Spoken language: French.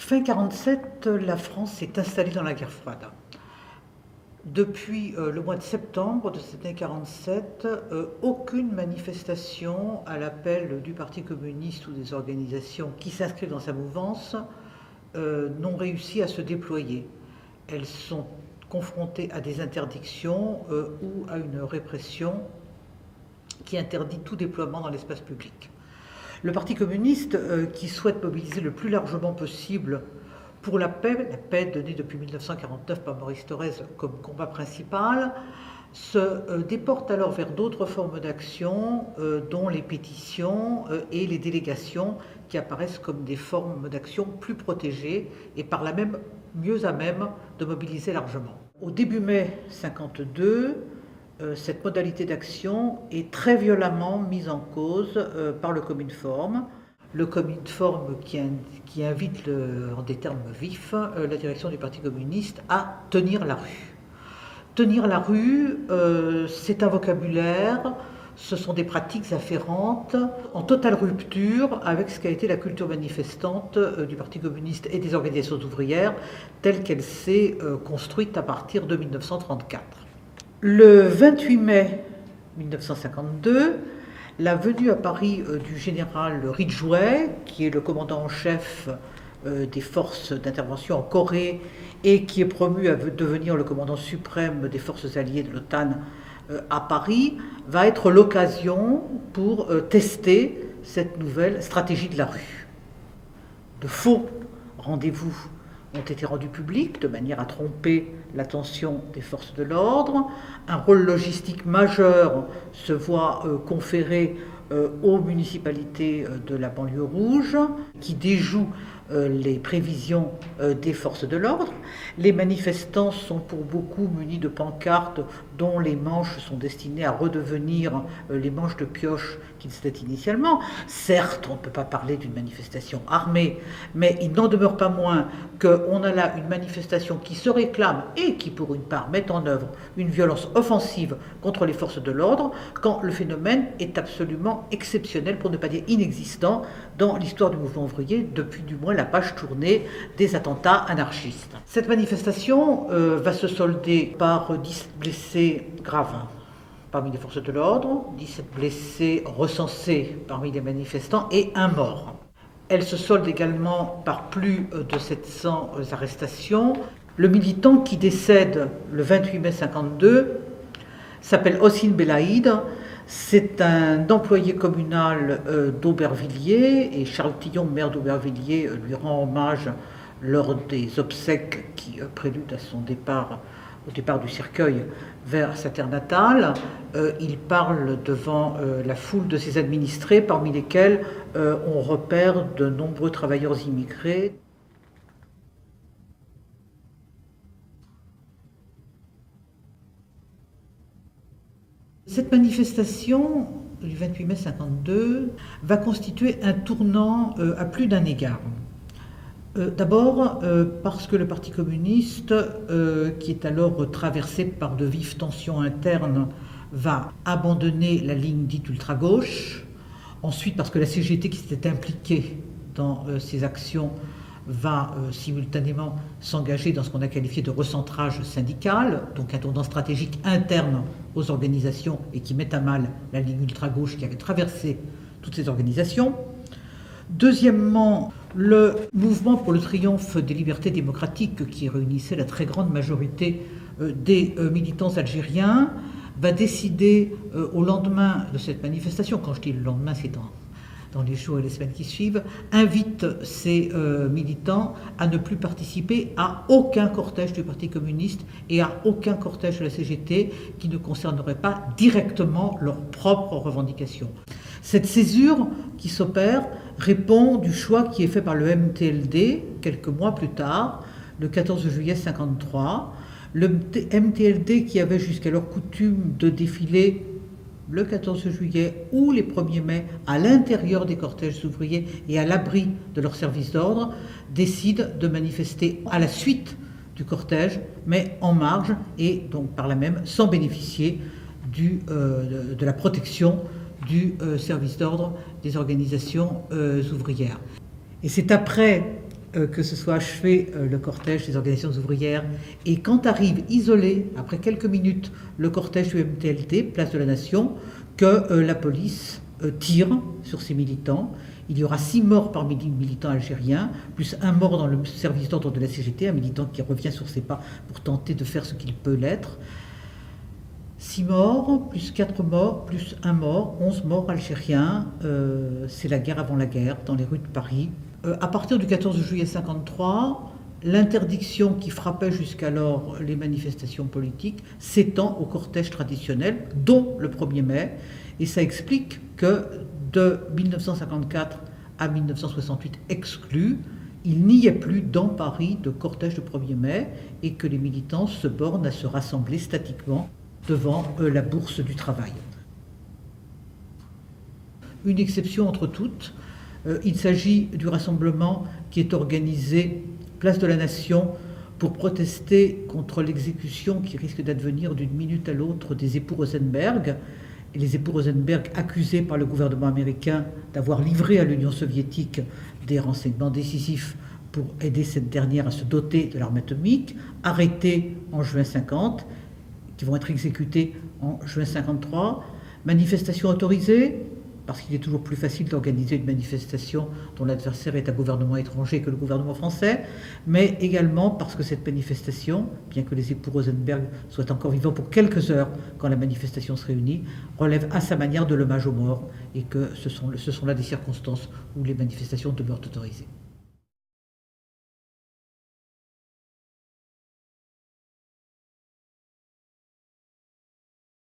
Fin 1947, la France s'est installée dans la guerre froide. Depuis le mois de septembre de cette année 1947, aucune manifestation à l'appel du Parti communiste ou des organisations qui s'inscrivent dans sa mouvance n'ont réussi à se déployer. Elles sont confrontées à des interdictions ou à une répression qui interdit tout déploiement dans l'espace public. Le Parti communiste, qui souhaite mobiliser le plus largement possible pour la paix donnée depuis 1949 par Maurice Thorez comme combat principal, se déporte alors vers d'autres formes d'action, dont les pétitions et les délégations, qui apparaissent comme des formes d'action plus protégées et par là même mieux à même de mobiliser largement. Au début mai 1952, cette modalité d'action est très violemment mise en cause par le Cominform. Le Cominform qui invite, en des termes vifs, la direction du Parti communiste à tenir la rue. Tenir la rue, c'est un vocabulaire, ce sont des pratiques afférentes, en totale rupture avec ce qu'a été la culture manifestante du Parti communiste et des organisations ouvrières, telle qu'elle s'est construite à partir de 1934. Le 28 mai 1952, la venue à Paris du général Ridgway, qui est le commandant en chef des forces d'intervention en Corée et qui est promu à devenir le commandant suprême des forces alliées de l'OTAN à Paris, va être l'occasion pour tester cette nouvelle stratégie de la rue. De faux rendez-vous ont été rendus publics de manière à tromper l'attention des forces de l'ordre. Un rôle logistique majeur se voit conféré aux municipalités de la banlieue rouge, qui déjouent les prévisions des forces de l'ordre. Les manifestants sont pour beaucoup munis de pancartes dont les manches sont destinées à redevenir les manches de pioche qu'ils étaient initialement. Certes, on ne peut pas parler d'une manifestation armée, mais il n'en demeure pas moins qu'on a là une manifestation qui se réclame et qui, pour une part, met en œuvre une violence offensive contre les forces de l'ordre, quand le phénomène est absolument exceptionnel, pour ne pas dire inexistant, dans l'histoire du mouvement ouvrier, depuis du moins la page tournée des attentats anarchistes. Cette manifestation va se solder par 10 blessés graves parmi les forces de l'ordre, 17 blessés recensés parmi les manifestants et un mort. Elle se solde également par plus de 700 arrestations. Le militant qui décède le 28 mai 1952 s'appelle Hossein Belaïd. C'est un employé communal d'Aubervilliers et Charles Tillon, maire d'Aubervilliers, lui rend hommage lors des obsèques qui préludent à son départ, au départ du cercueil vers sa terre natale. Il parle devant la foule de ses administrés, parmi lesquels on repère de nombreux travailleurs immigrés. Cette manifestation du 28 mai 1952 va constituer un tournant à plus d'un égard. D'abord parce que le Parti communiste, qui est alors traversé par de vives tensions internes, va abandonner la ligne dite ultra-gauche. Ensuite parce que la CGT, qui s'était impliquée dans ces actions, va simultanément s'engager dans ce qu'on a qualifié de recentrage syndical, donc un tournant stratégique interne aux organisations et qui met à mal la ligne ultra-gauche qui avait traversé toutes ces organisations. Deuxièmement, le mouvement pour le triomphe des libertés démocratiques, qui réunissait la très grande majorité des militants algériens, va décider au lendemain de cette manifestation, quand je dis le lendemain, c'est dans les jours et les semaines qui suivent, invite ces militants à ne plus participer à aucun cortège du Parti communiste et à aucun cortège de la CGT qui ne concernerait pas directement leurs propres revendications. Cette césure qui s'opère répond du choix qui est fait par le MTLD quelques mois plus tard, le 14 juillet 1953. Le MTLD qui avait jusqu'alors coutume de défiler le 14 juillet ou les 1er mai à l'intérieur des cortèges ouvriers et à l'abri de leurs services d'ordre, décide de manifester à la suite du cortège, mais en marge et donc par là même sans bénéficier de la protection du service d'ordre des organisations ouvrières. Et c'est après que ce soit achevé le cortège des organisations ouvrières, et quand arrive isolé, après quelques minutes, le cortège du MTLT, place de la Nation, que la police tire sur ces militants. Il y aura 6 morts parmi les militants algériens, plus un mort dans le service d'ordre de la CGT, un militant qui revient sur ses pas pour tenter de faire ce qu'il peut l'être. 6 morts, plus 4 morts, plus 1 mort, 11 morts algériens. C'est la guerre avant la guerre dans les rues de Paris. À partir du 14 juillet 1953, l'interdiction qui frappait jusqu'alors les manifestations politiques s'étend au cortège traditionnel, dont le 1er mai, et ça explique que de 1954 à 1968 exclu, il n'y ait plus dans Paris de cortège de 1er mai et que les militants se bornent à se rassembler statiquement devant la Bourse du Travail. Une exception entre toutes, il s'agit du rassemblement qui est organisé place de la Nation pour protester contre l'exécution qui risque d'advenir d'une minute à l'autre des époux Rosenberg. Et les époux Rosenberg accusés par le gouvernement américain d'avoir livré à l'Union soviétique des renseignements décisifs pour aider cette dernière à se doter de l'arme atomique, arrêtés en juin 50, qui vont être exécutés en juin 53. Manifestation autorisée, parce qu'il est toujours plus facile d'organiser une manifestation dont l'adversaire est un gouvernement étranger que le gouvernement français, mais également parce que cette manifestation, bien que les époux Rosenberg soient encore vivants pour quelques heures quand la manifestation se réunit, relève à sa manière de l'hommage aux morts et que ce sont là des circonstances où les manifestations demeurent autorisées.